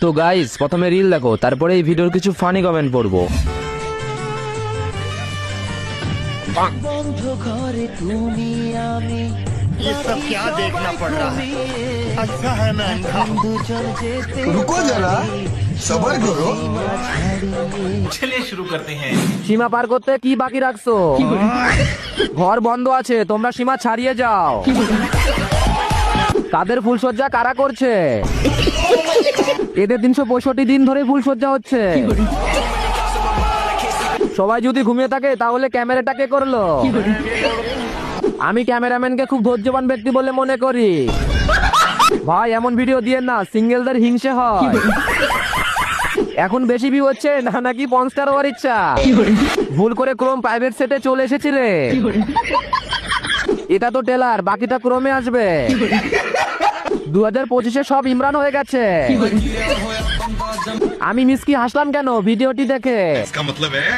তো গাইস প্রথমে রিল দেখো, তারপরে এই ভিডিওর কিছু ফানি কমেন্ট পড়বো। ये सब क्या देखना पड़ रहा है? अच्छा है मैं अंधा हूँ। रुको जरा सबर करो। चलिए शुरू करते हैं। সীমা পার করতে কি বাকি রাখছো? ঘর বন্ধ আছে, তোমরা সীমা ছাড়িয়ে যাও। তাদের ফুলসজ্জা কারা করছে? এদের 365 দিন ধরে ফুলসজ্জা হচ্ছে। সবাই যদি ঘুমিয়ে থাকে তাহলে ক্যামেরাটা কে করলো? আমি ক্যামেরাম্যানকে খুব ধৈর্যবান ব্যক্তি বলে মনে করি। ভাই এমন ভিডিও দিয়ে না, সিঙ্গেলদের হিংসে হয়। এখন বেশি ভিউ হচ্ছে না নাকি পনস্টার হওয়ার ইচ্ছা? ভুল করে ক্রোম প্রাইভেট সেটে চলে এসেছি রে। এটা তো টেলার, বাকিটা ক্রোমে আসবে। 2025-এ সব ইমরান হয়ে গেছে। আমি মিসকি হাসলাম কেন ভিডিওটি দেখে? इसका मतलब है